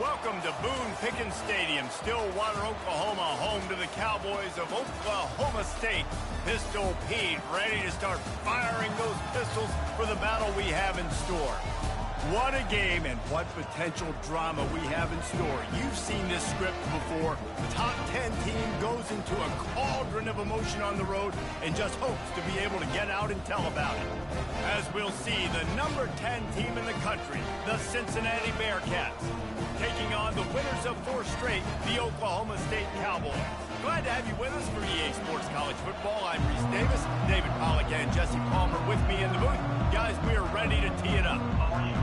Welcome to Boone Pickens Stadium, Stillwater, Oklahoma, home to the Cowboys of Oklahoma State. Pistol Pete ready to start firing those pistols for the battle we have in store. What a game and what potential drama we have in store. You've seen this script before. The top 10 team goes into a cauldron of emotion on the road and just hopes to be able to get out and tell about it. As we'll see, the number 10 team in the country, the Cincinnati Bearcats, taking on the winners of 4 straight, the Oklahoma State Cowboys. Glad to have you with us for EA Sports College Football. I'm Reese Davis, David Pollack and Jesse Palmer with me in the booth. Guys, we are ready to tee it up.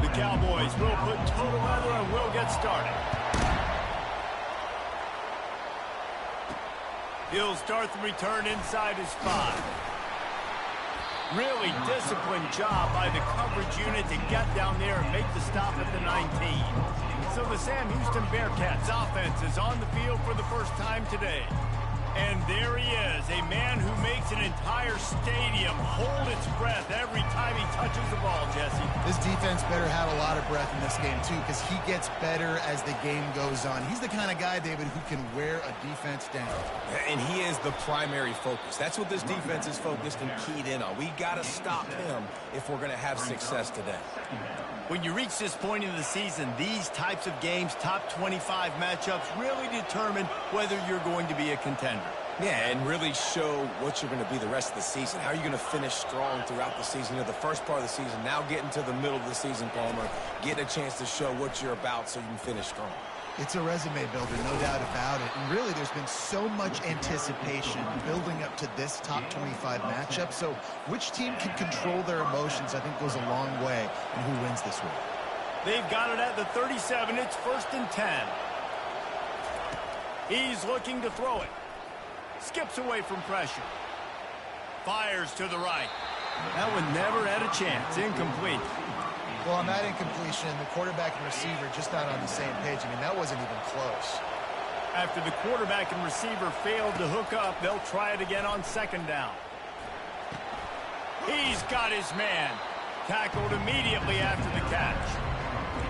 The Cowboys will put total weather and we'll get started. He'll start the return inside his 5. Really disciplined job by the coverage unit to get down there and make the stop at the 19. So the Sam Houston Bearcats offense is on the field for the first time today. And there he is, a man who makes an entire stadium hold its breath every time he touches the ball, Jesse. This defense better have a lot of breath in this game, too, because he gets better as the game goes on. He's the kind of guy, David, who can wear a defense down. And he is the primary focus. That's what this defense is focused and keyed in on. We got to stop him if we're going to have success today. When you reach this point in the season, these types of games, top 25 matchups, really determine whether you're going to be a contender. Yeah, and really show what you're going to be the rest of the season. How are you going to finish strong throughout the season? You know, the first part of the season, now getting to the middle of the season, Palmer, getting a chance to show what you're about so you can finish strong. It's a resume builder, no doubt about it. And really, there's been so much anticipation building up to this top 25 matchup. So which team can control their emotions, I think, goes a long way in who wins this week. They've got it at the 37. It's 1st and 10. He's looking to throw it. Skips away from pressure. Fires to the right. That one never had a chance. Incomplete. Well, on that incompletion, the quarterback and receiver just not on the same page. I mean, that wasn't even close. After the quarterback and receiver failed to hook up, they'll try it again on 2nd down. He's got his man. Tackled immediately after the catch.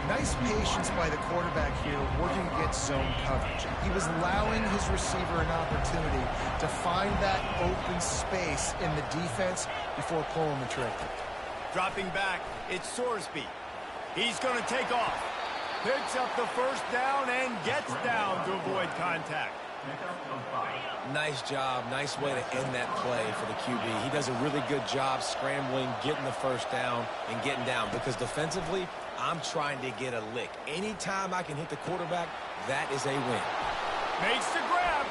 Nice patience by the quarterback here, working against zone coverage. He was allowing his receiver an opportunity to find that open space in the defense before pulling the trigger. Dropping back, it's Sorsby. He's going to take off. Picks up the 1st down and gets down to avoid contact. Nice job. Nice way to end that play for the QB. He does a really good job scrambling, getting the 1st down, and getting down. Because defensively, I'm trying to get a lick. Anytime I can hit the quarterback, that is a win. Makes the grab.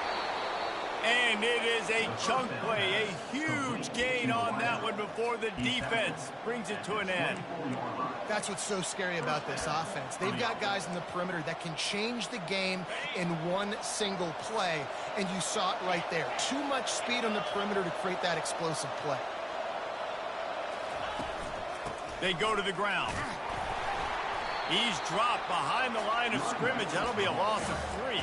And it is a chunk play, a huge gain on that one before the defense brings it to an end. That's what's so scary about this offense. They've got guys in the perimeter that can change the game in one single play, and you saw it right there. Too much speed on the perimeter to create that explosive play. They go to the ground. He's dropped behind the line of scrimmage. That'll be a loss of 3.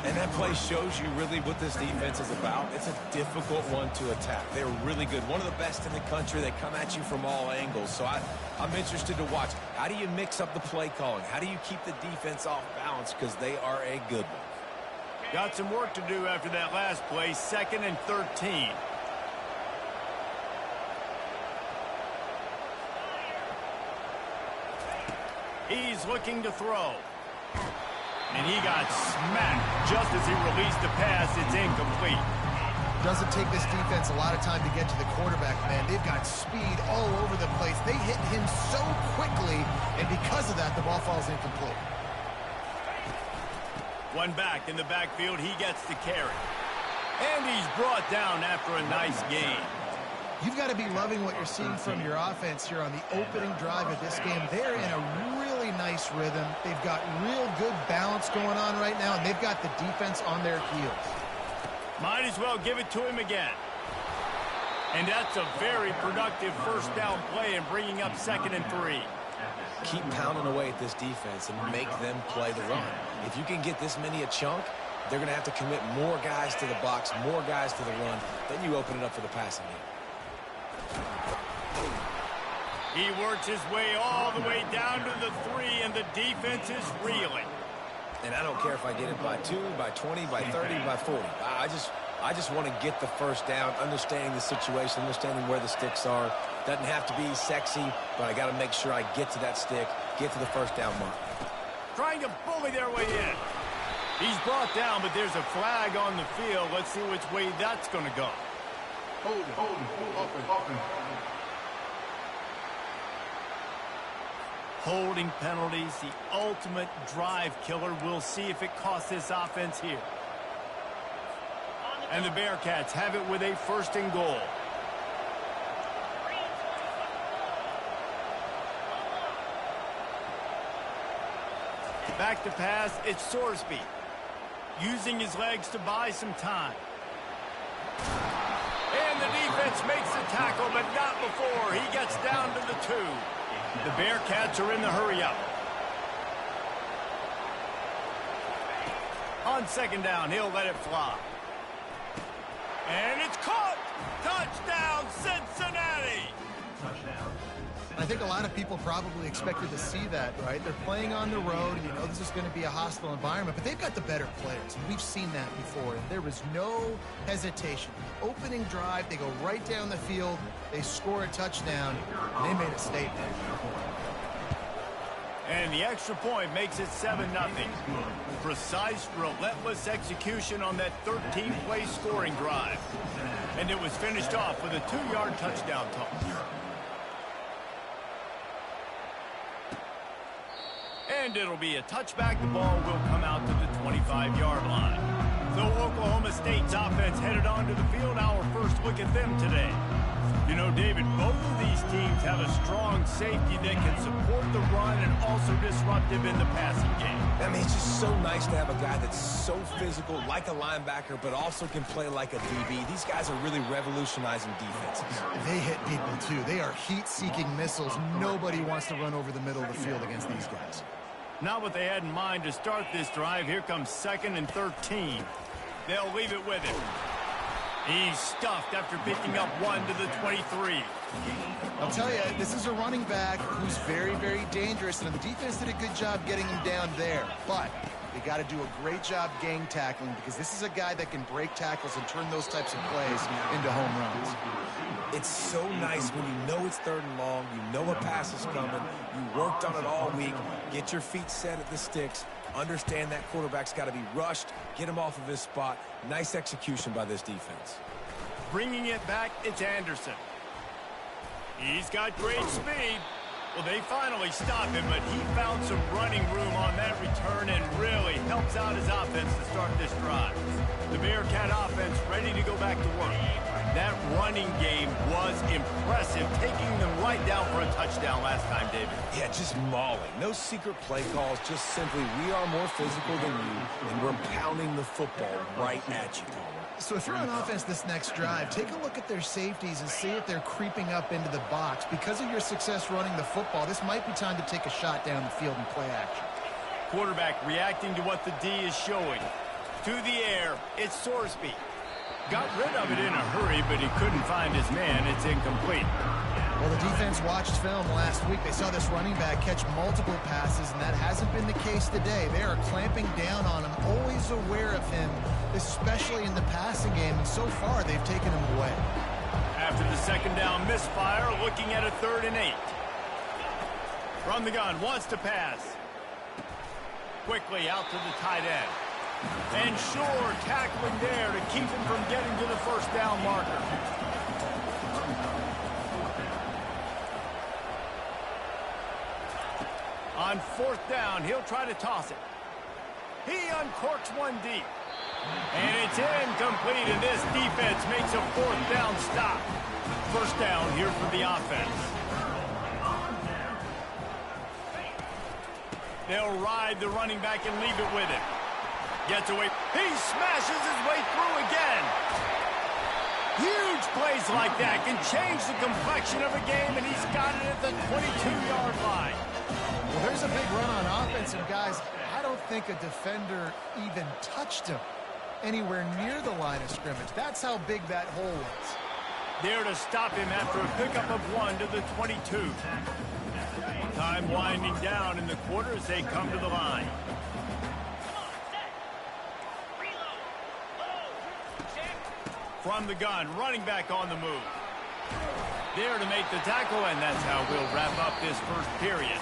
And that play shows you really what this defense is about. It's a difficult one to attack. They're really good. One of the best in the country. They come at you from all angles. So I'm interested to watch. How do you mix up the play calling? How do you keep the defense off balance? Because they are a good one. Got some work to do after that last play. 2nd and 13. He's looking to throw. And he got smacked just as he released the pass. It's incomplete. Doesn't take this defense a lot of time to get to the quarterback, man. They've got speed all over the place. They hit him so quickly, and because of that, the ball falls incomplete. One back in the backfield. He gets the carry. And he's brought down after a nice gain. You've got to be loving what you're seeing from your offense here on the opening drive of this game. They're in a really nice rhythm. They've got real good balance going on right now, and they've got the defense on their heels. Might as well give it to him again. And that's a very productive 1st down play and bringing up 2nd and 3. Keep pounding away at this defense and make them play the run. If you can get this many a chunk, they're going to have to commit more guys to the box, more guys to the run. Then you open it up for the passing game. He works his way all the way down to the 3, and the defense is reeling. And I don't care if I get it by 2, by 20, by 30, by 40. I just want to get the first down, understanding the situation, understanding where the sticks are. Doesn't have to be sexy, but I got to make sure I get to that stick, get to the first down mark. Trying to bully their way in. He's brought down, but there's a flag on the field. Let's see which way that's going to go. Holding penalties, the ultimate drive killer. We'll see if it costs this offense here. And the Bearcats have it with a 1st and goal. Back to pass, it's Sorsby. Using his legs to buy some time. And the defense makes the tackle, but not before. He gets down to the 2. The Bearcats are in the hurry-up. On 2nd down, he'll let it fly. And it's caught! Touchdown, Cincinnati! I think a lot of people probably expected to see that, right? They're playing on the road, and you know this is going to be a hostile environment, but they've got the better players, and we've seen that before. And there was no hesitation. Opening drive, they go right down the field, they score a touchdown, and they made a statement. And the extra point makes it 7-0. Precise, relentless execution on that 13-play scoring drive. And it was finished off with a 2-yard touchdown toss. And it'll be a touchback. The ball will come out to the 25-yard line. So Oklahoma State's offense headed onto the field. Our first look at them today. You know, David, both of these teams have a strong safety that can support the run and also disruptive in the passing game. I mean, it's just so nice to have a guy that's so physical, like a linebacker, but also can play like a DB. These guys are really revolutionizing defenses. They hit people, too. They are heat-seeking missiles. Nobody wants to run over the middle of the field against these guys. Not what they had in mind to start this drive. Here comes 2nd and 13. They'll leave it with him. He's stuffed after picking up 1 to the 23. I'll tell you, this is a running back who's very, very dangerous, and the defense did a good job getting him down there. But they got to do a great job gang tackling because this is a guy that can break tackles and turn those types of plays into home runs. It's so nice when you know it's 3rd and long, you know a pass is coming, you worked on it all week, get your feet set at the sticks, understand that quarterback's got to be rushed, get him off of his spot. Nice execution by this defense. Bringing it back, it's Anderson. He's got great speed. Well, they finally stop him, but he found some running room on that return and really helps out his offense to start this drive. The Bearcat offense ready to go back to work. That running game was impressive, taking them right down for a touchdown last time, David. Yeah, just mauling. No secret play calls, just simply we are more physical than you, and we're pounding the football right at you, Tom. So if you're on offense this next drive, take a look at their safeties and see if they're creeping up into the box. Because of your success running the football, this might be time to take a shot down the field and play action. Quarterback reacting to what the D is showing. To the air, it's Sorsby. Got rid of it in a hurry, but he couldn't find his man. It's incomplete. Well, the defense watched film last week. They saw this running back catch multiple passes, and that hasn't been the case today. They are clamping down on him, always aware of him, especially in the passing game, and so far they've taken him away. After the 2nd down misfire, looking at a 3rd and 8. From the gun, wants to pass. Quickly out to the tight end. And Shore tackling there to keep him from getting to the 1st down marker. On 4th down, he'll try to toss it. He uncorks one deep. And it's incomplete, and this defense makes a 4th down stop. 1st down here for the offense. They'll ride the running back and leave it with him. Gets away. He smashes his way through again. Huge plays like that can change the complexion of a game, and he's got it at the 22-yard line. Well, there's a big run on offense, and guys, I don't think a defender even touched him anywhere near the line of scrimmage. That's how big that hole was. There to stop him after a pickup of 1 to the 22. Time winding down in the quarter as they come to the line. From the gun, running back on the move. There to make the tackle, and that's how we'll wrap up this first period.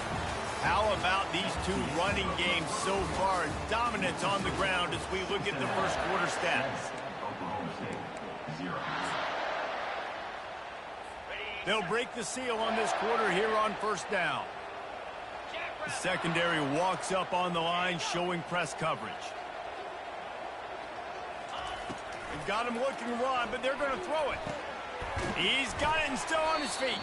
How about these two running games so far? Dominance on the ground as we look at the first quarter stats. They'll break the seal on this quarter here on first down. The secondary walks up on the line, showing press coverage. They've got him looking to run, but they're going to throw it. He's got it and still on his feet.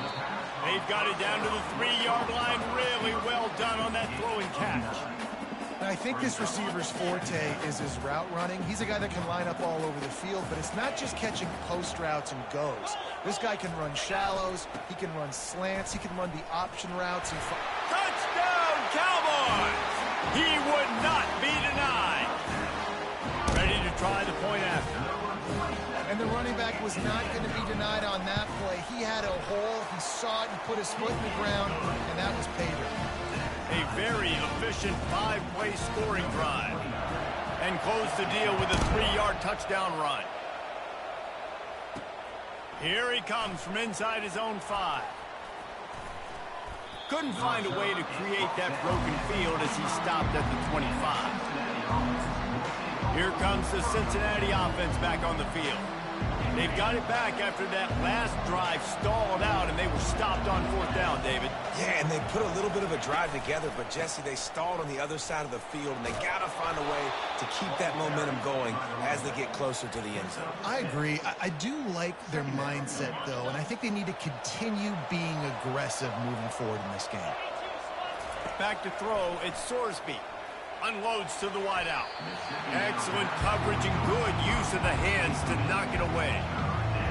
They've got it down to the 3-yard line. Really well done on that throw and catch. I think this receiver's forte is his route running. He's a guy that can line up all over the field, but it's not just catching post routes and goes. This guy can run shallows, he can run slants, he can run the option routes. And touchdown, Cowboys! He would not be denied. Ready to try the point after. And the running back was not going to be denied on that play. He had a hole, he saw it, he put his foot in the ground, and that was pay dirt. A very efficient 5-play scoring drive. And close the deal with a 3-yard touchdown run. Here he comes from inside his own 5. Couldn't find a way to create that broken field as he stopped at the 25. Here comes the Cincinnati offense back on the field. They've got it back after that last drive stalled out, and they were stopped on 4th down, David. Yeah, and they put a little bit of a drive together, but, Jesse, they stalled on the other side of the field, and they got to find a way to keep that momentum going as they get closer to the end zone. I agree. I do like their mindset, though, and I think they need to continue being aggressive moving forward in this game. Back to throw, it's Sorsby. Unloads to the wideout. Excellent coverage and good use of the hands to knock it away.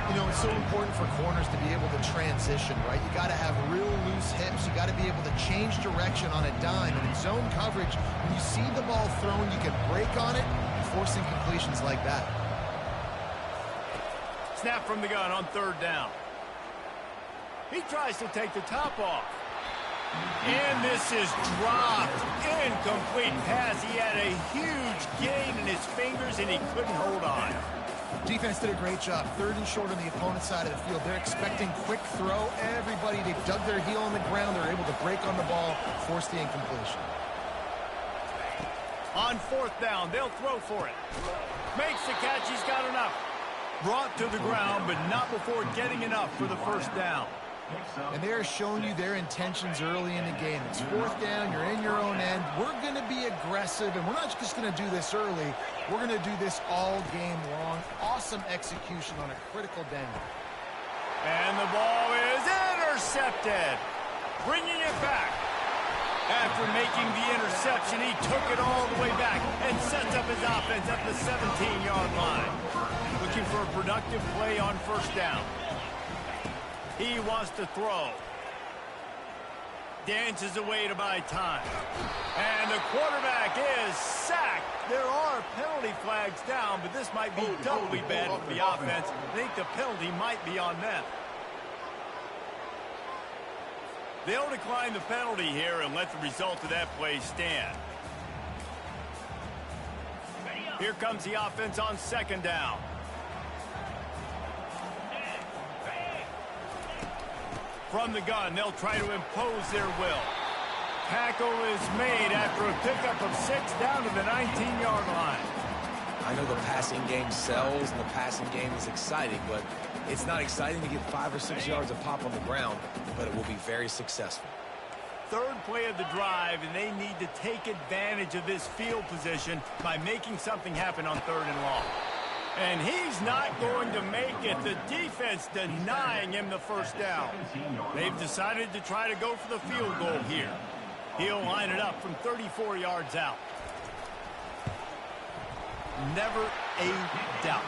You know, it's so important for corners to be able to transition, right? You got to have real loose hips. You got to be able to change direction on a dime. And in zone coverage, when you see the ball thrown, you can break on it, forcing completions like that. Snap from the gun on 3rd down. He tries to take the top off. And this is dropped. Incomplete pass. He had a huge gain in his fingers, and he couldn't hold on. Defense did a great job. 3rd and short on the opponent's side of the field. They're expecting quick throw. Everybody, they dug their heel on the ground. They're able to break on the ball, force the incompletion. On 4th down, they'll throw for it. Makes the catch. He's got enough. Brought to the ground, but not before getting enough for the 1st down. And they're showing you their intentions early in the game. It's 4th down, you're in your own end. We're going to be aggressive, and we're not just going to do this early. We're going to do this all game long. Awesome execution on a critical down. And the ball is intercepted. Bringing it back. After making the interception, he took it all the way back and sets up his offense at the 17-yard line. Looking for a productive play on 1st down. He wants to throw. Dances away to buy time. And the quarterback is sacked. There are penalty flags down, but this might be doubly bad for the offense. I think the penalty might be on them. They'll decline the penalty here and let the result of that play stand. Here comes the offense on 2nd down. From the gun, they'll try to impose their will. Tackle is made after a pickup of 6 down to the 19-yard line. I know the passing game sells and the passing game is exciting, but it's not exciting to get 5 or 6 yards of pop on the ground, but it will be very successful. 3rd play of the drive, and they need to take advantage of this field position by making something happen on 3rd and long. And he's not going to make it. The defense denying him the 1st down. They've decided to try to go for the field goal here. He'll line it up from 34 yards out. Never a doubt.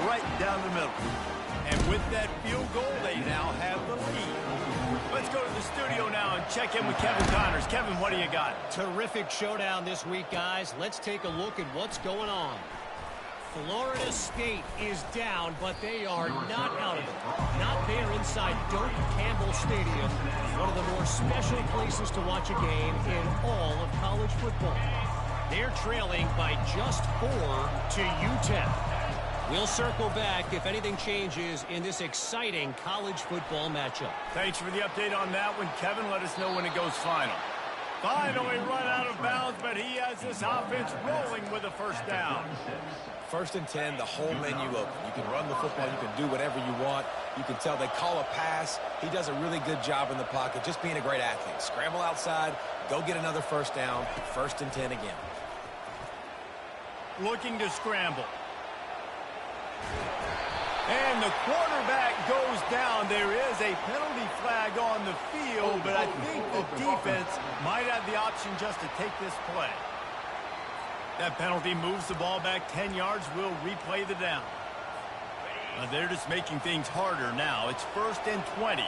Right down the middle. And with that field goal, they now have the lead. Let's go to the studio now and check in with Kevin Connors. Kevin, what do you got? Terrific showdown this week, guys. Let's take a look at what's going on. Florida State is down, but they are not out of it. Not there inside Doak Campbell Stadium, one of the more special places to watch a game in all of college football. They're trailing by just 4 to UTEP. We'll circle back if anything changes in this exciting college football matchup. Thanks for the update on that one, Kevin. Let us know when it goes final. Finally run out of bounds, but he has this offense rolling with a first down. 1st and 10, the whole menu open. You can run the football. You can do whatever you want. You can tell they call a pass. He does a really good job in the pocket, just being a great athlete. Scramble outside, go get another first down. 1st and 10 again. Looking to scramble. And the quarterback goes down. There is a penalty flag on the field, but I think the defense might have the option just to take this play. That penalty moves the ball back 10 yards. We'll replay the down. They're just making things harder now. It's 1st and 20.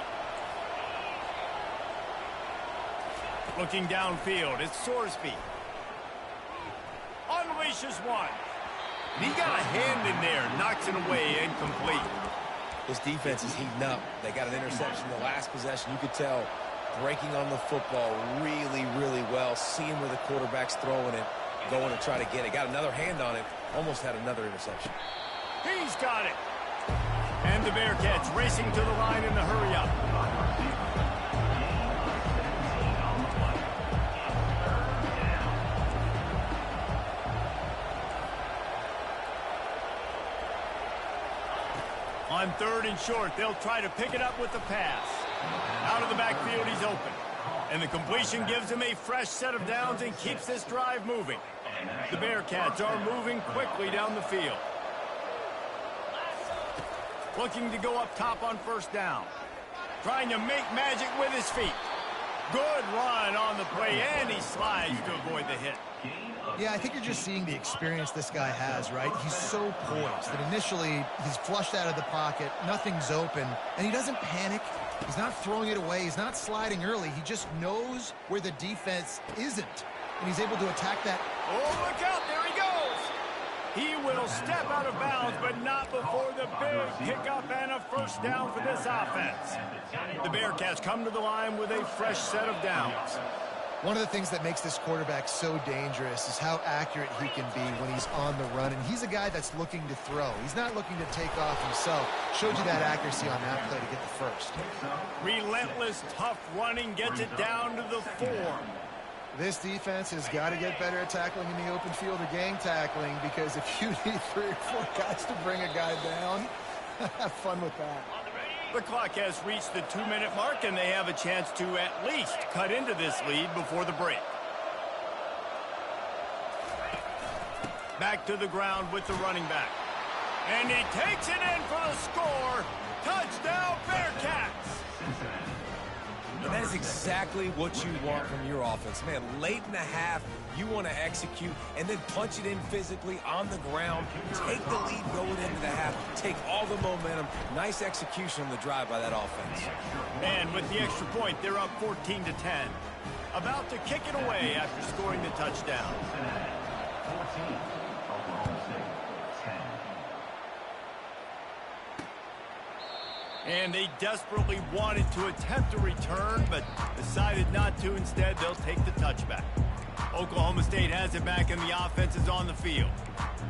Looking downfield, it's Sorsby. Unleashes one. And he got a hand in there, knocks it away, incomplete. This defense is heating up. They got an interception in the last possession. You could tell breaking on the football really, really well, seeing where the quarterback's throwing it, going to try to get it. Got another hand on it, almost had another interception. He's got it. And the Bearcats racing to the line in the hurry up. On 3rd and short, they'll try to pick it up with the pass. Out of the backfield, he's open. And the completion gives him a fresh set of downs and keeps this drive moving. The Bearcats are moving quickly down the field. Looking to go up top on 1st down. Trying to make magic with his feet. Good run on the play, and he slides to avoid the hit. Yeah, I think you're just seeing the experience this guy has, right? He's so poised that initially he's flushed out of the pocket, nothing's open, and he doesn't panic. He's not throwing it away. He's not sliding early. He just knows where the defense isn't, and he's able to attack that. Oh, look out. There he goes. He will step out of bounds, but not before the big pickup and a first down for this offense. The Bearcats come to the line with a fresh set of downs. One of the things that makes this quarterback so dangerous is how accurate he can be when he's on the run, and he's a guy that's looking to throw. He's not looking to take off himself. Showed you that accuracy on that play to get the first. Relentless, tough running gets it down to the 4. This defense has got to get better at tackling in the open field or gang tackling, because if you need 3 or 4 guys to bring a guy down, have fun with that. The clock has reached the 2-minute mark, and they have a chance to at least cut into this lead before the break. Back to the ground with the running back. And he takes it in for the score. Touchdown, Bearcats! And that is exactly what you want from your offense. Man, late in the half, you want to execute and then punch it in physically on the ground. Take the lead going into the half. Take all the momentum. Nice execution on the drive by that offense. And with the extra point, they're up 14-10. About to kick it away after scoring the touchdown. And they desperately wanted to attempt a return, but decided not to. Instead, they'll take the touchback. Oklahoma State has it back, and the offense is on the field.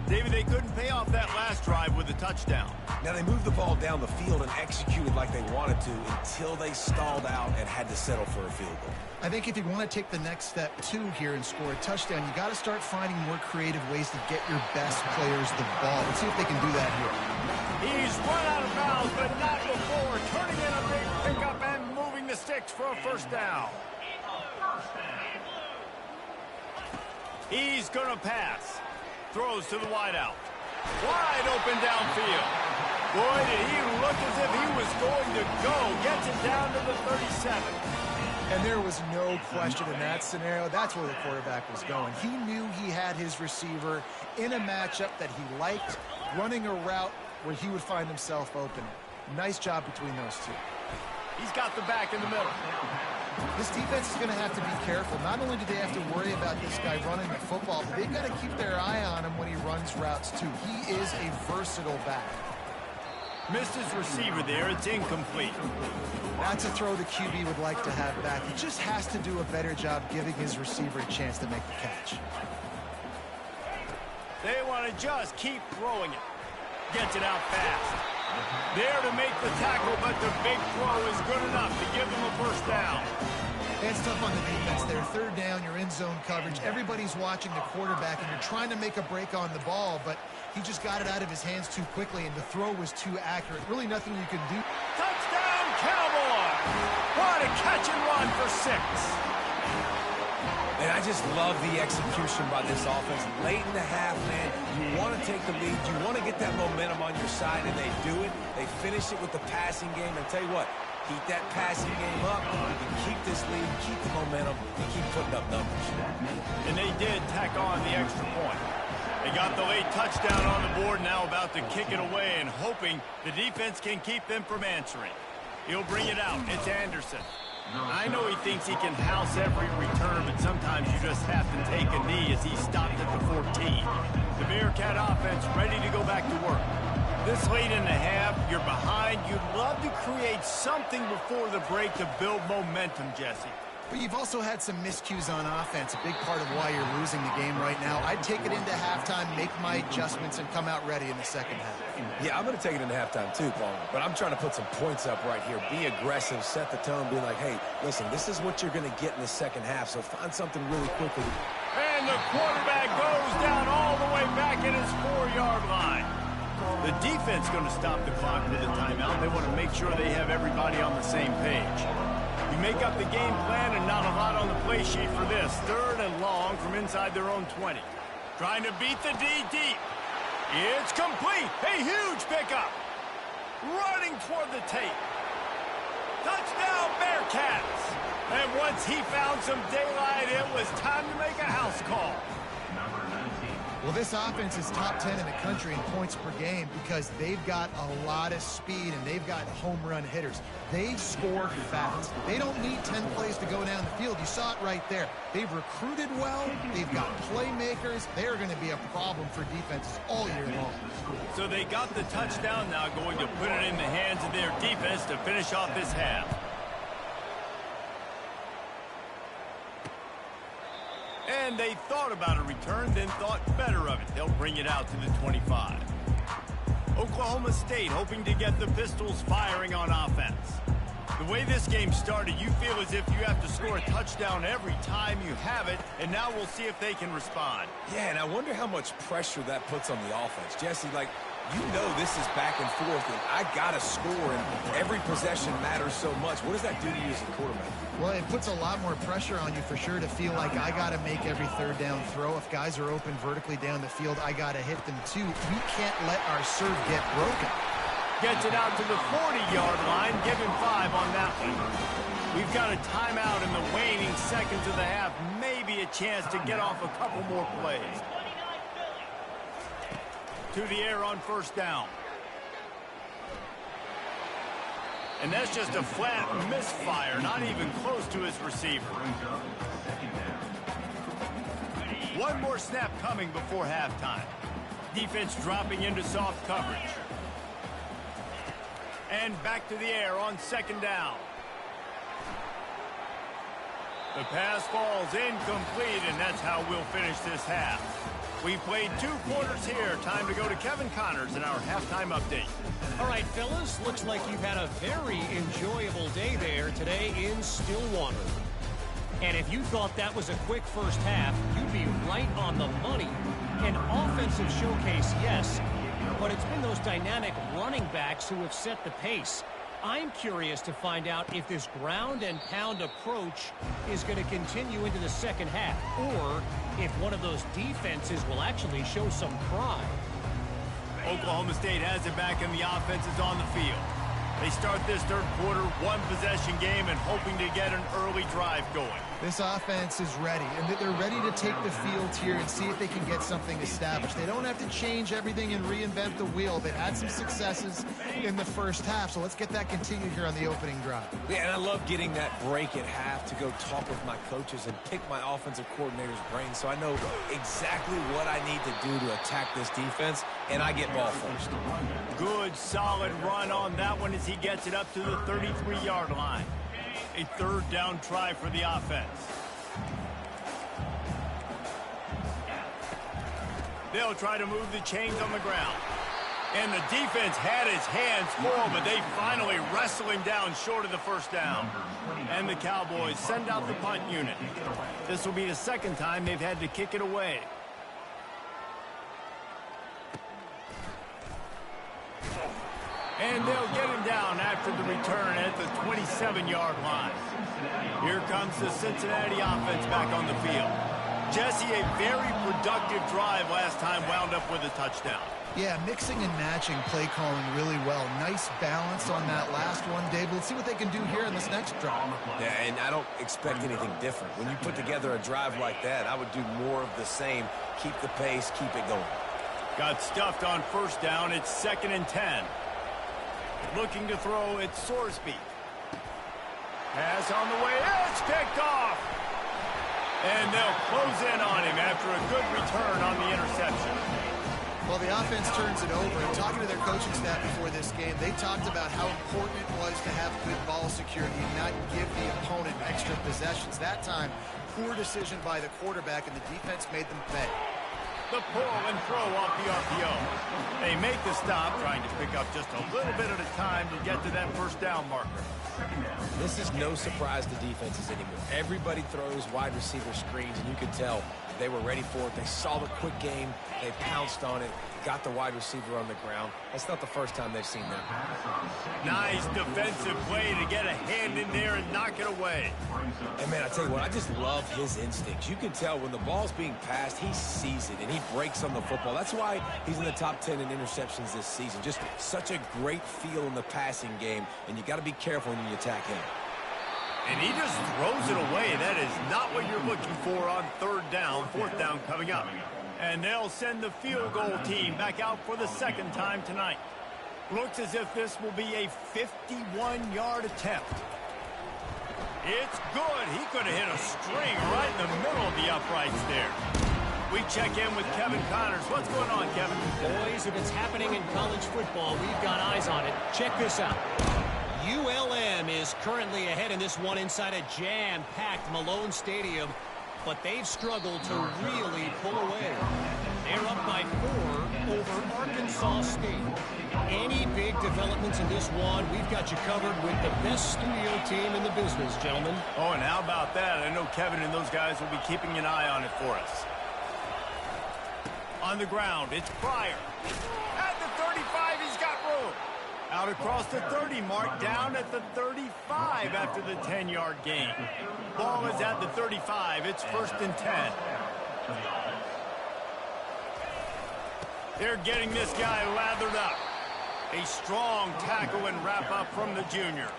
David, they couldn't pay off that last drive with a touchdown. Now, they moved the ball down the field and executed like they wanted to until they stalled out and had to settle for a field goal. I think if you want to take the next step, too, here and score a touchdown, you got to start finding more creative ways to get your best players the ball. Let's see if they can do that here. He's run out of bounds, but not before turning in a big pickup and moving the sticks for a first down. He's going to pass. Throws to the wideout. Wide open downfield. Boy, did he look as if he was going to go. Gets it down to the 37. And there was no question in that scenario. That's where the quarterback was going. He knew he had his receiver in a matchup that he liked, running a route where he would find himself open. Nice job between those two. He's got the back in the middle. This defense is going to have to be careful. Not only do they have to worry about this guy running the football, but they've got to keep their eye on him when he runs routes, too. He is a versatile back. Missed his receiver there. It's incomplete. That's a throw the QB would like to have back. He just has to do a better job giving his receiver a chance to make the catch. They want to just keep throwing it. Gets it out fast. There to make the tackle, but the big throw is good enough to give them a first down. It's tough on the defense there. Third down, you're in zone coverage. Everybody's watching the quarterback, and you're trying to make a break on the ball, but he just got it out of his hands too quickly, and the throw was too accurate. Really nothing you can do. Touchdown, Cowboys! What a catch and run for 6. And I just love the execution by this offense. Late in the half, man, you want to take the lead. You want to get that momentum on your side, and they do it. They finish it with the passing game. And tell you what, keep that passing game up. You keep this lead, keep the momentum, and keep putting up numbers. And they did tack on the extra point. They got the late touchdown on the board, now about to kick it away and hoping the defense can keep them from answering. He'll bring it out. It's Anderson. I know he thinks he can house every return, but sometimes you just have to take a knee as he stopped at the 14. The Bearcat offense ready to go back to work. This late in the half, you're behind. You'd love to create something before the break to build momentum, Jesse. But you've also had some miscues on offense, a big part of why you're losing the game right now. I'd take it into halftime, make my adjustments, and come out ready in the second half. Yeah, I'm going to take it into halftime too, Paul. But I'm trying to put some points up right here. Be aggressive, set the tone, be like, hey, listen, this is what you're going to get in the second half, so find something really quickly. And the quarterback goes down all the way back at his 4-yard line. The defense going to stop the clock with a timeout. They want to make sure they have everybody on the same page. You make up the game plan and not a lot on the play sheet for this. 3rd and long from inside their own 20. Trying to beat the D deep. It's complete. A huge pickup. Running toward the tape. Touchdown, Bearcats. And once he found some daylight, it was time to make a house call. Well, this offense is top 10 in the country in points per game because they've got a lot of speed and they've got home run hitters. They score fast. They don't need 10 plays to go down the field. You saw it right there. They've recruited well. They've got playmakers. They're going to be a problem for defenses all year long. So they got the touchdown, now going to put it in the hands of their defense to finish off this half. And they thought about a return, then thought better of it. They'll bring it out to the 25. Oklahoma State hoping to get the Pistols firing on offense. The way this game started, you feel as if you have to score a touchdown every time you have it, and now we'll see if they can respond. Yeah, and I wonder how much pressure that puts on the offense. Jesse, like, you know this is back and forth, and I got to score, and every possession matters so much. What does that do to you as a quarterback? Well, it puts a lot more pressure on you for sure to feel like I got to make every third down throw. If guys are open vertically down the field, I got to hit them too. We can't let our serve get broken. Gets it out to the 40-yard line. Give him 5 on that one. We've got a timeout in the waning seconds of the half. Maybe a chance to get off a couple more plays. To the air on first down. And that's just a flat misfire, not even close to his receiver. One more snap coming before halftime. Defense dropping into soft coverage. And back to the air on second down. The pass falls incomplete, and that's how we'll finish this half. We played 2 quarters here. Time to go to Kevin Connors in our halftime update. All right, fellas, looks like you've had a very enjoyable day there today in Stillwater. And if you thought that was a quick first half, you'd be right on the money. An offensive showcase, yes, but it's been those dynamic running backs who have set the pace. I'm curious to find out if this ground and pound approach is going to continue into the second half, or if one of those defenses will actually show some pride. Oklahoma State has it back and the offense is on the field. They start this third quarter, 1-possession game, and hoping to get an early drive going. This offense is ready, and they're ready to take the field here and see if they can get something established. They don't have to change everything and reinvent the wheel. They've had some successes in the first half, so let's get that continued here on the opening drive. Yeah, and I love getting that break at half to go talk with my coaches and pick my offensive coordinator's brain so I know exactly what I need to do to attack this defense, and I get ball first. Good, solid run on that one as he gets it up to the 33-yard line. A third down try for the offense. They'll try to move the chains on the ground. And the defense had his hands full, but they finally wrestle him down short of the first down. And the Cowboys send out the punt unit. This will be the second time they've had to kick it away. And they'll get him down after the return at the 27-yard line. Here comes the Cincinnati offense back on the field. Jesse, a very productive drive last time wound up with a touchdown. Yeah, mixing and matching play calling really well. Nice balance on that last one, Dave. Let's see what they can do here in this next drive. Yeah, and I don't expect anything different. When you put together a drive like that, I would do more of the same. Keep the pace, keep it going. Got stuffed on first down. It's 2nd and 10. Looking to throw, it's Sorsby. Pass on the way. It's picked off. And they'll close in on him after a good return on the interception. Well, the offense turns it over. And talking to their coaching staff before this game, they talked about how important it was to have good ball security and not give the opponent extra possessions. That time, poor decision by the quarterback, and the defense made them pay. The pull and throw off the RPO. They make the stop, trying to pick up just a little bit at a time to get to that first down marker. This is no surprise to defenses anymore. Everybody throws wide receiver screens, and you can tell they were ready for it. They saw the quick game. They pounced on it, got the wide receiver on the ground. That's not the first time they've seen that. Nice defensive play to get a hand in there and knock it away. And, man, I tell you what, I just love his instincts. You can tell when the ball's being passed, he sees it, and he breaks on the football. That's why he's in the top 10 in interceptions this season. Just such a great feel in the passing game, and you got to be careful when you attack him. And he just throws it away. That is not what you're looking for on 3rd down, 4th down coming up. And they'll send the field goal team back out for the second time tonight. Looks as if this will be a 51-yard attempt. It's good. He could have hit a string right in the middle of the uprights there. We check in with Kevin Connors. What's going on, Kevin? Boys, if it's happening in college football, we've got eyes on it. Check this out. ULM is currently ahead in this one inside a jam-packed Malone Stadium, but they've struggled to really pull away. They're up by 4 over Arkansas State. Any big developments in this one, we've got you covered with the best studio team in the business, gentlemen. Oh, and how about that? I know Kevin and those guys will be keeping an eye on it for us. On the ground, it's Pryor. At the 35, he's got room. Out across the 30 mark, down at the 35 after the 10-yard gain. Ball is at the 35. It's 1st and 10. They're getting this guy lathered up. A strong tackle and wrap up from the junior.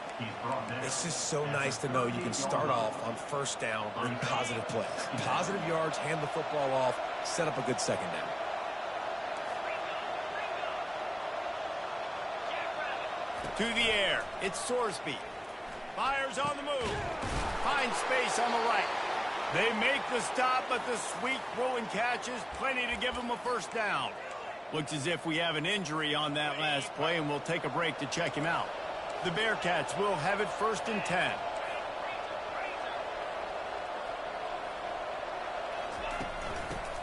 It's just so nice to know you can start off on first down in positive plays. Positive yards, hand the football off, set up a good second down. To the air, it's Sorsby. Fires on the move. Finds space on the right. They make the stop, but the sweet throw and catch is plenty to give them a first down. Looks as if we have an injury on that last play, and we'll take a break to check him out. The Bearcats will have it 1st and 10.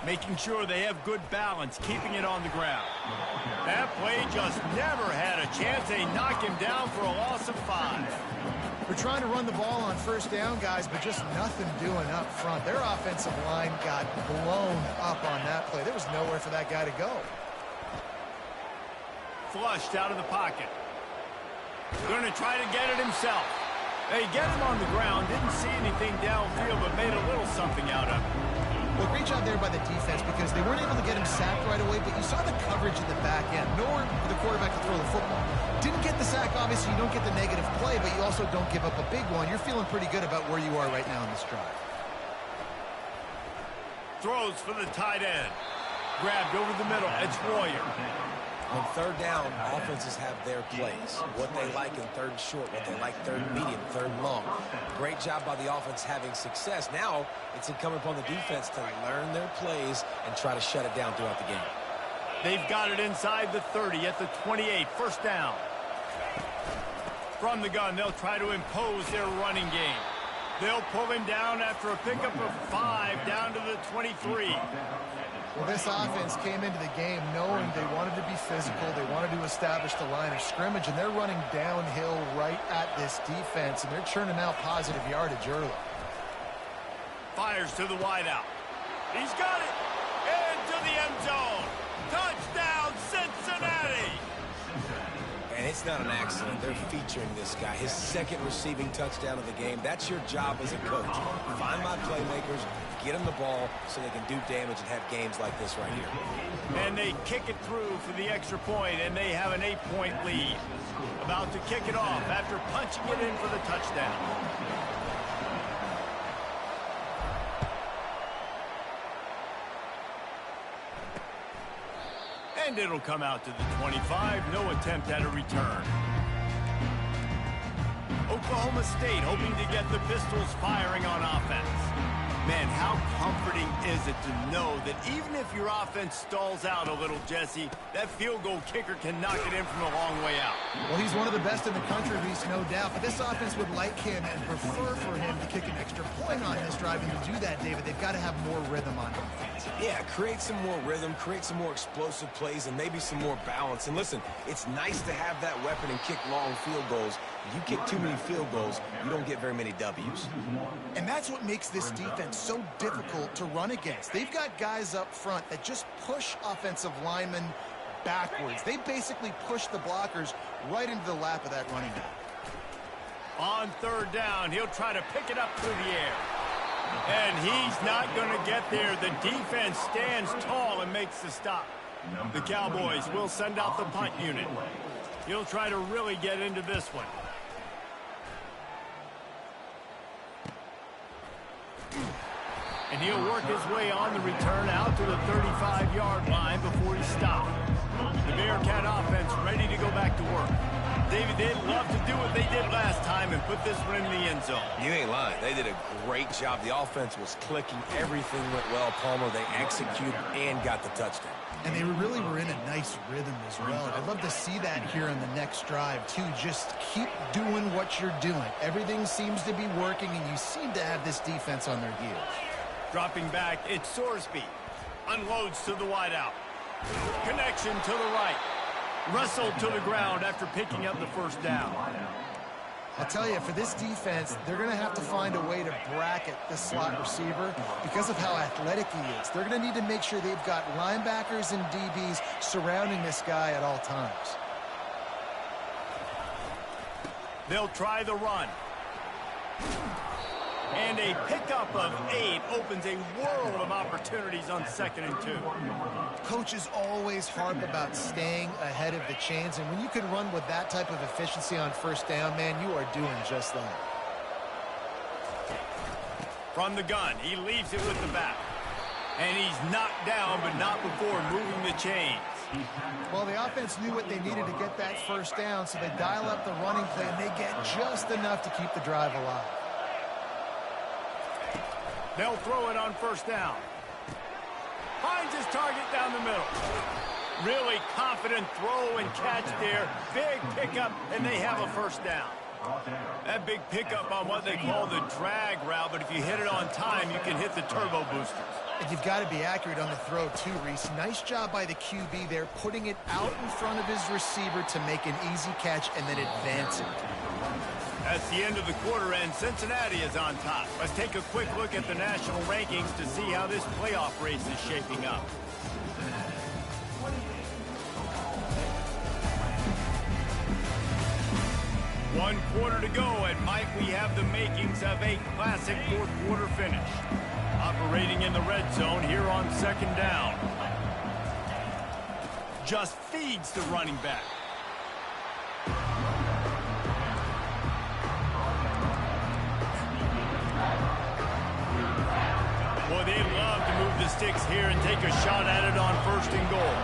Making sure they have good balance, keeping it on the ground. That play just never had a chance. They knock him down for a loss of 5. We're trying to run the ball on first down, guys, but just nothing doing up front. Their offensive line got blown up on that play. There was nowhere for that guy to go. Flushed out of the pocket. Going to try to get it himself. They get him on the ground. Didn't see anything downfield, but made a little something out of it. Well, great job there by the defense because they weren't able to get him sacked right away, but you saw the coverage in the back end. Nowhere for the quarterback to throw the football. Didn't get the sack, obviously. You don't get the negative play, but you also don't give up a big one. You're feeling pretty good about where you are right now in this drive. Throws for the tight end. Grabbed over the middle. It's Royer. On 3rd down, offenses have their plays. What they like in 3rd and short, what they like 3rd and medium, 3rd and long. Great job by the offense having success. Now it's incumbent upon the defense to learn their plays and try to shut it down throughout the game. They've got it inside the 30 at the 28. First down. From the gun, they'll try to impose their running game. They'll pull him down after a pickup of 5 down to the 23. Well, this offense came into the game knowing they wanted to be physical, they wanted to establish the line of scrimmage, and they're running downhill right at this defense, and they're churning out positive yardage early. Fires to the wideout. He's got it. Into the end zone. Touchdown, Cincinnati. And it's not an accident. They're featuring this guy. His second receiving touchdown of the game. That's your job as a coach. Find my playmakers, get them the ball so they can do damage and have games like this right here. And they kick it through for the extra point, and they have an 8-point lead. About to kick it off after punching it in for the touchdown. And it'll come out to the 25. No attempt at a return. Oklahoma State hoping to get the Pistols firing on offense. Man, how comforting is it to know that even if your offense stalls out a little, Jesse, that field goal kicker can knock it in from a long way out. Well, he's one of the best in the country, Reese, no doubt. But this offense would like him and prefer for him to kick an extra point on this drive. And to do that, David, they've got to have more rhythm on offense. Yeah, create some more rhythm, create some more explosive plays, and maybe some more balance. And listen, it's nice to have that weapon and kick long field goals. If you kick too many field goals, you don't get very many W's. And that's what makes this defense so difficult to run against. They've got guys up front that just push offensive linemen backwards. They basically push the blockers right into the lap of that running back. On third down, he'll try to pick it up through the air. And he's not going to get there. The defense stands tall and makes the stop. The Cowboys will send out the punt unit. He'll try to really get into this one. And he'll work his way on the return out to the 35-yard line before he stopped. The Bearcat offense ready to go back to work. David, they'd love to do what they did last time and put this one in the end zone. You ain't lying. They did a great job. The offense was clicking. Everything went well, Palmer. They executed and got the touchdown. And they really were in a nice rhythm as well. I'd love to see that here in the next drive, too. Just keep doing what you're doing. Everything seems to be working, and you seem to have this defense on their heels. Dropping back, it's Sorsby. Unloads to the wideout. Connection to the right. Wrestled to the ground after picking up the first down. I'll tell you, for this defense, they're going to have to find a way to bracket this slot receiver because of how athletic he is. They're going to need to make sure they've got linebackers and DBs surrounding this guy at all times. They'll try the run. And a pickup of 8 opens a world of opportunities on 2nd and 2. Coaches always harp about staying ahead of the chains, and when you can run with that type of efficiency on first down, man, you are doing just that. From the gun, he leaves it with the back. And he's knocked down, but not before moving the chains. Well, the offense knew what they needed to get that first down, so they dial up the running play, and they get just enough to keep the drive alive. They'll throw it on first down. Finds his target down the middle. Really confident throw and catch there. Big pickup, and they have a first down. That big pickup on what they call the drag route, but if you hit it on time, you can hit the turbo boosters. And you've got to be accurate on the throw, too, Reese. Nice job by the QB there, putting it out in front of his receiver to make an easy catch and then advance it. That's the end of the quarter, and Cincinnati is on top. Let's take a quick look at the national rankings to see how this playoff race is shaping up. One quarter to go, and Mike, we have the makings of a classic fourth quarter finish. Operating in the red zone here on 2nd down. Just feeds the running back. Boy, they'd love to move the sticks here and take a shot at it on 1st and goal.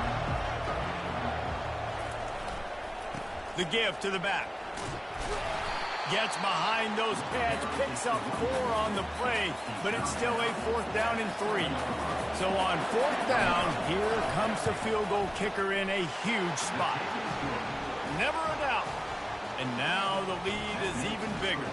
The give to the back. Gets behind those pads, picks up 4 on the play, but it's still a 4th down and 3. So on 4th down, here comes the field goal kicker in a huge spot. Never a doubt. And now the lead is even bigger.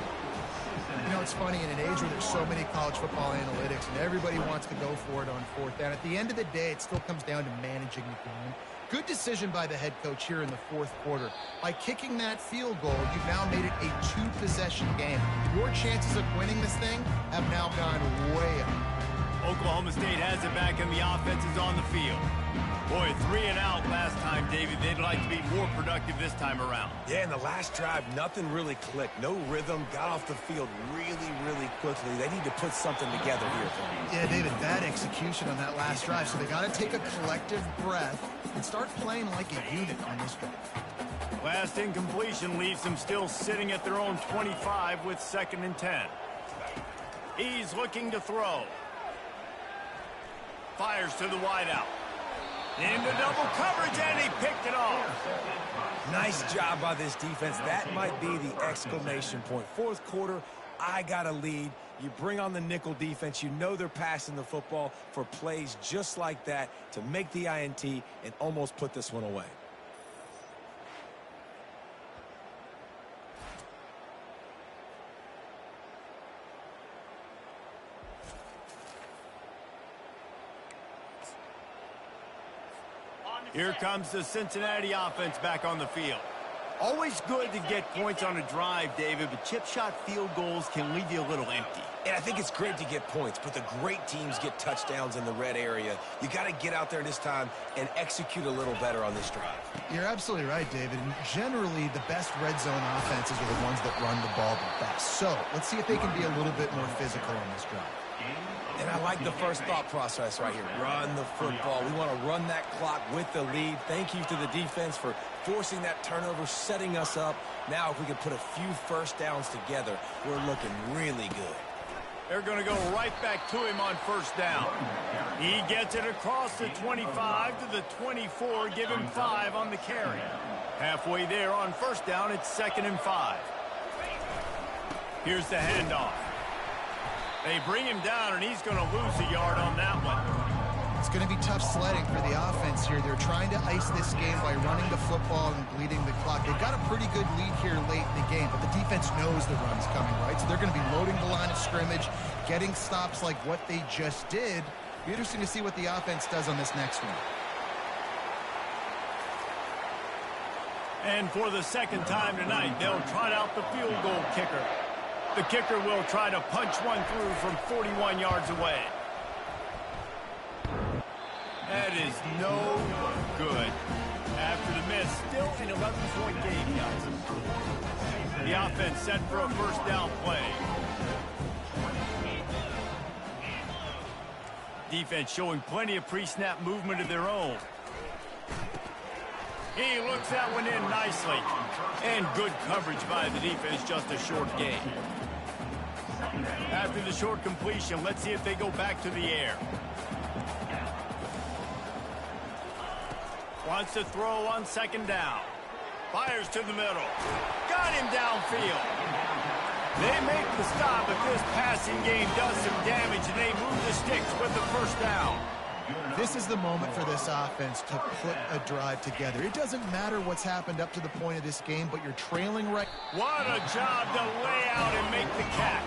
You know, it's funny, in an age where there's so many college football analytics and everybody wants to go for it on fourth down, at the end of the day, it still comes down to managing the game. Good decision by the head coach here in the fourth quarter. By kicking that field goal, you've now made it a two-possession game. Your chances of winning this thing have now gone way up. Oklahoma State has it back and the offense is on the field. Boy, 3 and out last time, David. They'd like to be more productive this time around. Yeah, in the last drive, nothing really clicked. No rhythm, got off the field really quickly. They need to put something together here. Yeah, David, bad execution on that last drive, so they got to take a collective breath and start playing like a unit on this drive. Last incompletion leaves them still sitting at their own 25 with 2nd and 10. He's looking to throw. Fires to the wideout. Into double coverage, and he picked it off. Nice job by this defense. That might be the exclamation point. Fourth quarter, I got a lead. You bring on the nickel defense. You know they're passing the football for plays just like that to make the INT and almost put this one away. Here comes the Cincinnati offense back on the field. Always good to get points on a drive, David, but chip shot field goals can leave you a little empty. And I think it's great to get points, but the great teams get touchdowns in the red area. You got to get out there this time and execute a little better on this drive. You're absolutely right, David. And generally, the best red zone offenses are the ones that run the ball the best. So let's see if they can be a little bit more physical on this drive. And I like the first thought process right here. Run the football. We want to run that clock with the lead. Thank you to the defense for forcing that turnover, setting us up. Now, if we can put a few first downs together, we're looking really good. They're going to go right back to him on first down. He gets it across the 25 to the 24, give him 5 on the carry. Halfway there on first down, it's 2nd and 5. Here's the handoff. They bring him down, and he's going to lose a yard on that one. It's going to be tough sledding for the offense here. They're trying to ice this game by running the football and bleeding the clock. They've got a pretty good lead here late in the game, but the defense knows the run's coming, right? So they're going to be loading the line of scrimmage, getting stops like what they just did. Be interesting to see what the offense does on this next one. And for the second time tonight, they'll trot out the field goal kicker. The kicker will try to punch one through from 41 yards away. That is no good. After the miss, still an 11-point game, guys. The offense set for a first down play. Defense showing plenty of pre-snap movement of their own. He looks that one in nicely. And good coverage by the defense, just a short gain. After the short completion, let's see if they go back to the air. Wants to throw on 2nd down. Fires to the middle. Got him downfield. They make the stop, but this passing game does some damage, and they move the sticks with the first down. This is the moment for this offense to put a drive together. It doesn't matter what's happened up to the point of this game, but you're trailing right. What a job to lay out and make the catch.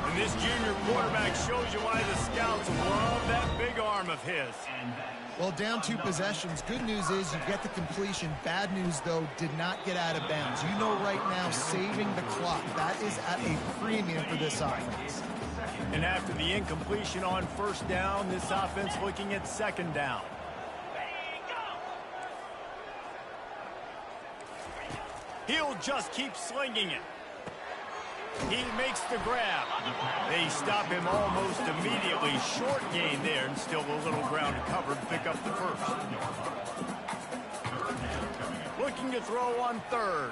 And this junior quarterback shows you why the scouts love that big arm of his. Well, down 2 possessions. Good news is you get the completion. Bad news, though, did not get out of bounds. You know right now, saving the clock. That is at a premium for this offense. And after the incompletion on first down, this offense looking at 2nd down. He'll just keep slinging it. He makes the grab. They stop him almost immediately. Short gain there, and still a little ground to cover to pick up the first. Looking to throw on 3rd.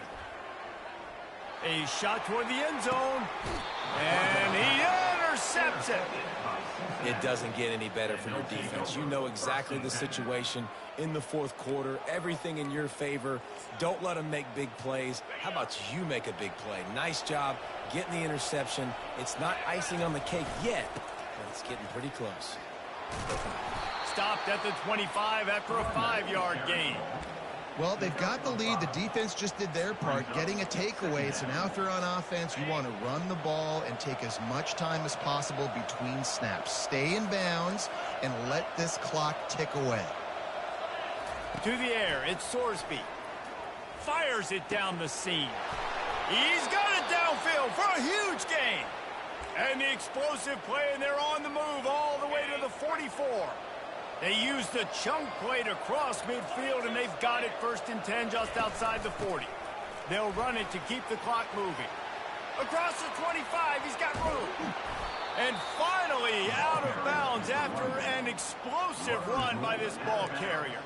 A shot toward the end zone. And he intercepts it. It doesn't get any better from your defense. You know exactly the situation in the fourth quarter. Everything in your favor. Don't let them make big plays. How about you make a big play? Nice job getting the interception. It's not icing on the cake yet, but it's getting pretty close. Stopped at the 25 after a 5-yard gain. Well, they've got the lead. The defense just did their part, getting a takeaway. So now if you're on offense, you want to run the ball and take as much time as possible between snaps. Stay in bounds and let this clock tick away. To the air, it's Sorsby. Fires it down the seam. He's got it downfield for a huge gain. And the explosive play, and they're on the move all the way to the 44. They use the chunk play to cross midfield, and they've got it 1st and 10 just outside the 40. They'll run it to keep the clock moving. Across the 25, he's got room. And finally out of bounds after an explosive run by this ball carrier.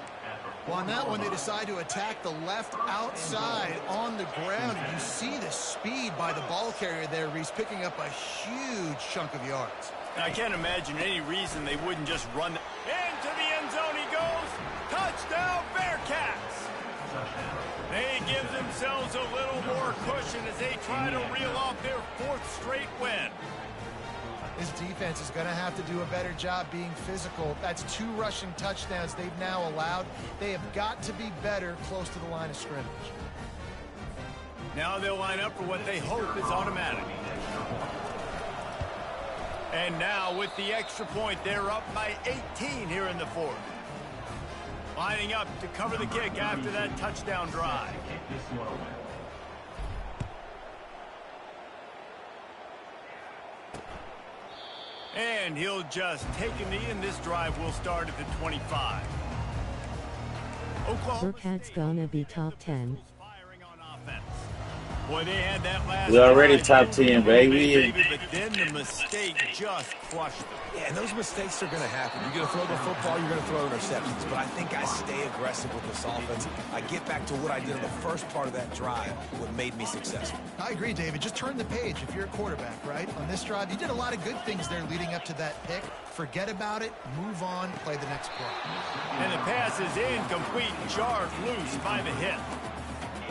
Well, on that one, they decide to attack the left outside on the ground. And you see the speed by the ball carrier there. He's picking up a huge chunk of yards. I can't imagine any reason they wouldn't just run. Into the end zone he goes. Touchdown, Bearcats. They give themselves a little more cushion as they try to reel off their 4th straight win. This defense is going to have to do a better job being physical. That's 2 rushing touchdowns they've now allowed. They have got to be better close to the line of scrimmage. Now they'll line up for what they hope is automatic. And now with the extra point, they're up by 18 here in the 4th. Lining up to cover the kick after that touchdown drive. And he'll just take a knee, and this drive will start at the 25. Bearcats gonna be top 10. Boy, they had that last. We're already top 10, baby. But then the mistake just crushed them. Yeah, and those mistakes are going to happen. You're going to throw the football, you're going to throw interceptions. But I think I stay aggressive with this offense. I get back to what I did in the first part of that drive, what made me successful. I agree, David. Just turn the page if you're a quarterback, right? On this drive, you did a lot of good things there leading up to that pick. Forget about it, move on, play the next play. And the pass is incomplete, jarred loose by the hit.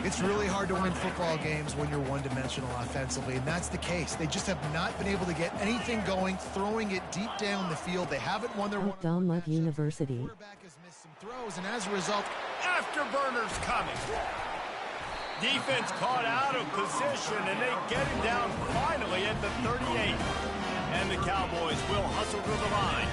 It's really hard to win football games when you're one-dimensional offensively, and that's the case. They just have not been able to get anything going, throwing it deep down the field. They haven't won their Oklahoma University. The quarterback has missed some throws, and as a result, Afterburners coming. Defense caught out of position, and they get him down finally at the 38. And the Cowboys will hustle to the line.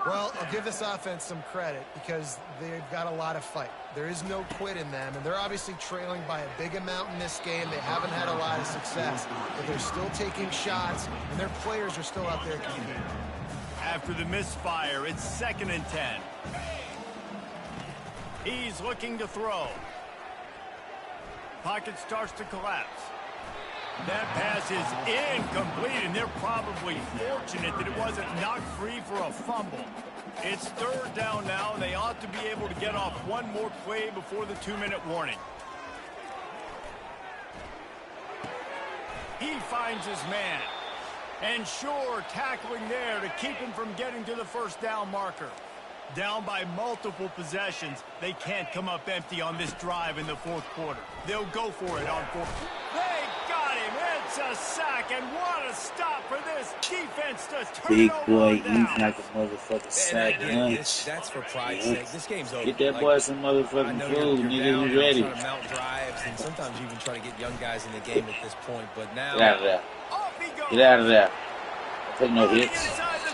well, I'll give this offense some credit because they've got a lot of fight. There is no quit in them, and they're obviously trailing by a big amount in this game. They haven't had a lot of success, but they're still taking shots, and their players are still out there competing. After the misfire, it's 2nd and 10. He's looking to throw. Pocket starts to collapse. That pass is incomplete, and they're probably fortunate that it wasn't knocked free for a fumble. It's 3rd down now. They ought to be able to get off one more play before the 2-minute warning. He finds his man. And sure, tackling there to keep him from getting to the 1st down marker. Down by multiple possessions, they can't come up empty on this drive in the 4th quarter. They'll go for it on 4th. They got him. It's a sack, and what a stop for this defense to turn Big it boy, over eat down. like a motherfucking sack lunch. That's for pride's sake. This game's over. Get that boy some motherfucking food, nigga. He's ready. Trying to mount drives, and sometimes you even try to get young guys in the game at this point. But now, Get out of there. Off he goes. Get out of there. Take no hits. Inside the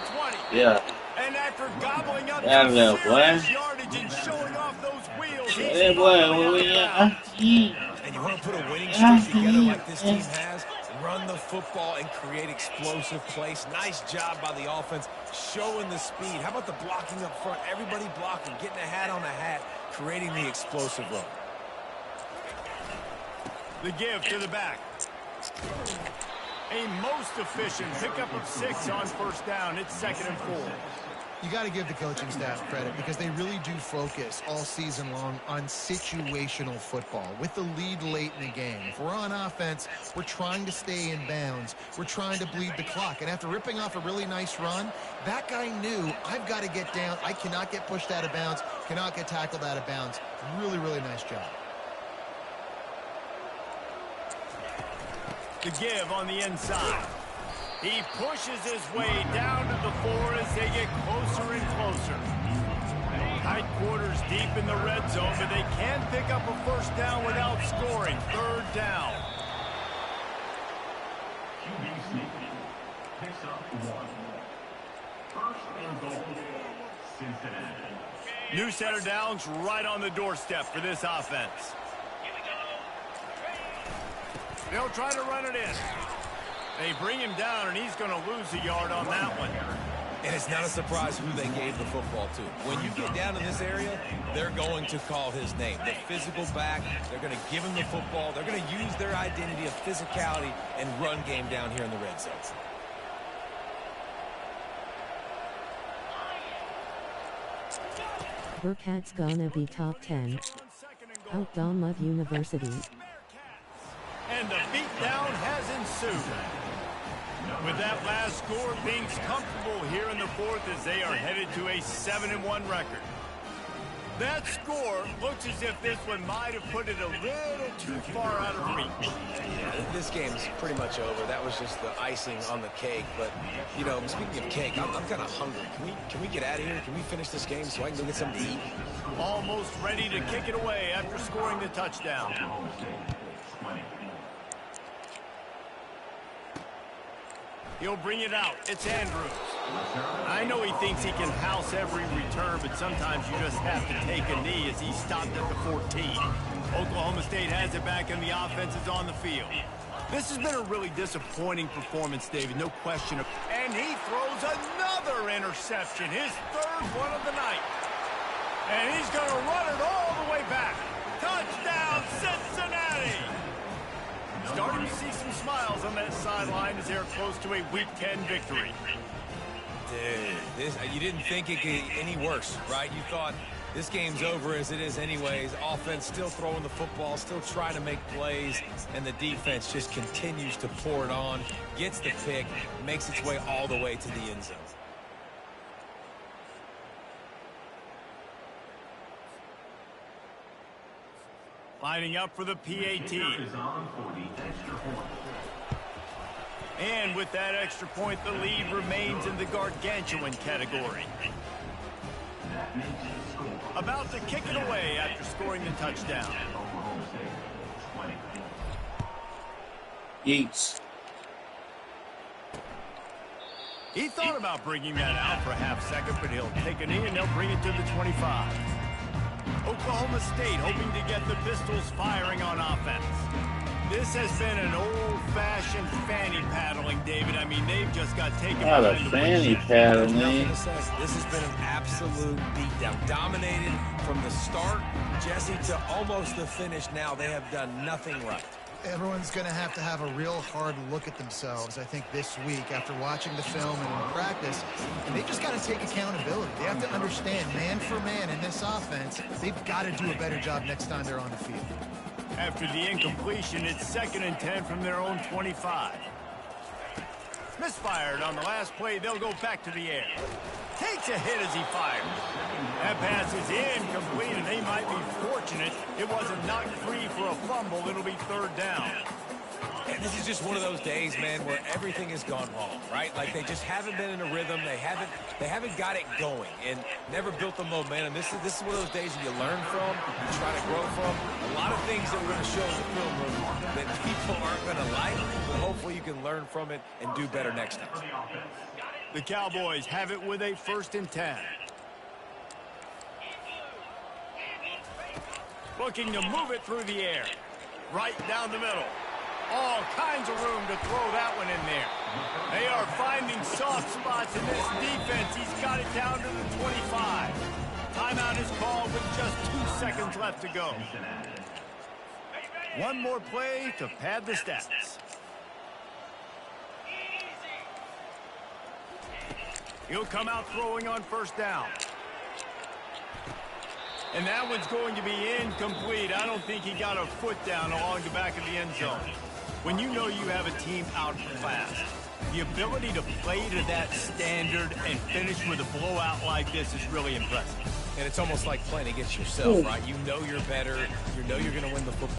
20. Yeah. And after gobbling up Get out of there, some boy. serious yardage and showing off those wheels, he's Hey, boy, finally what we out of bounds. and you want to put a winning streak together like this team has, run the football and create explosive plays. Nice job by the offense, showing the speed. How about the blocking up front? Everybody blocking, getting a hat on a hat, creating the explosive run. The give to the back. A most efficient pickup of 6 on 1st down. It's 2nd and 4. You got to give the coaching staff credit because they really do focus all season long on situational football with the lead late in the game. If we're on offense, we're trying to stay in bounds. We're trying to bleed the clock. And after ripping off a really nice run, that guy knew, I've got to get down. I cannot get pushed out of bounds, cannot get tackled out of bounds. Really, really nice job. The give on the inside. He pushes his way down to the 4 as they get closer and closer. Tight quarters deep in the red zone, but they can pick up a first down without scoring. Third down. Picks up 1. First and goal, Cincinnati. New center downs right on the doorstep for this offense. They'll try to run it in. They bring him down, and he's going to lose a yard on that one. And it's not a surprise who they gave the football to. When you get down in this area, they're going to call his name. The physical back, they're going to give him the football. They're going to use their identity of physicality and run game down here in the red zone. Burkhead's gonna be top 10. Out Dartmouth University. And the beatdown has ensued. With that last score, things comfortable here in the fourth as they are headed to a 7-1 record. That score looks as if this one might have put it a little too far out of reach. Yeah, this game's pretty much over. That was just the icing on the cake. But, you know, speaking of cake, I'm kind of hungry. Can we get out of here? Can we finish this game so I can go get something to eat? Almost ready to kick it away after scoring the touchdown. He'll bring it out. It's Andrews. I know he thinks he can house every return, but sometimes you just have to take a knee as he stopped at the 14. Oklahoma State has it back, and the offense is on the field. This has been a really disappointing performance, David, no question. And he throws another interception, his third one of the night. And he's going to run it all the way back. Touchdown, Cincinnati! Starting to see some smiles on that sideline as they're close to a Week 10 victory. Dude, you didn't think it could get any worse, right? You thought this game's over as it is anyways. Offense still throwing the football, still trying to make plays, and the defense just continues to pour it on, gets the pick, makes its way all the way to the end zone. Lining up for the PAT. And with that extra point, the lead remains in the gargantuan category. About to kick it away after scoring the touchdown. Yeats. He thought about bringing that out for a half second, but he'll take a knee and they'll bring it to the 25. Oklahoma State hoping to get the Pistols firing on offense. This has been an old-fashioned fanny paddling, David. I mean, they've just got taken by the fanny paddling. This has been an absolute beatdown. Dominated from the start, Jesse, to almost the finish now. They have done nothing right. Everyone's going to have a real hard look at themselves, I think, this week after watching the film and in practice. And they just got to take accountability. They have to understand, man for man in this offense, they've got to do a better job next time they're on the field. After the incompletion, it's 2nd and 10 from their own 25. Misfired on the last play. They'll go back to the air. Takes a hit as he fires. That pass is incomplete, and they might be fortunate it wasn't knocked free for a fumble. It'll be 3rd down. And this is just one of those days, man, where everything has gone wrong, right? Like they just haven't been in a rhythm. They haven't got it going and never built the momentum. This is one of those days that you learn from, you try to grow from. A lot of things that we're going to show in the film room that people aren't going to like, but hopefully you can learn from it and do better next time. The Cowboys have it with a 1st and 10. Looking to move it through the air. Right down the middle. All kinds of room to throw that one in there. They are finding soft spots in this defense. He's got it down to the 25. Timeout is called with just 2 seconds left to go. One more play to pad the stats. He'll come out throwing on 1st down. And that one's going to be incomplete. I don't think he got a foot down along the back of the end zone. When you know you have a team out fast, the ability to play to that standard and finish with a blowout like this is really impressive. And it's almost like playing against yourself, right? You know you're better. You know you're going to win the football.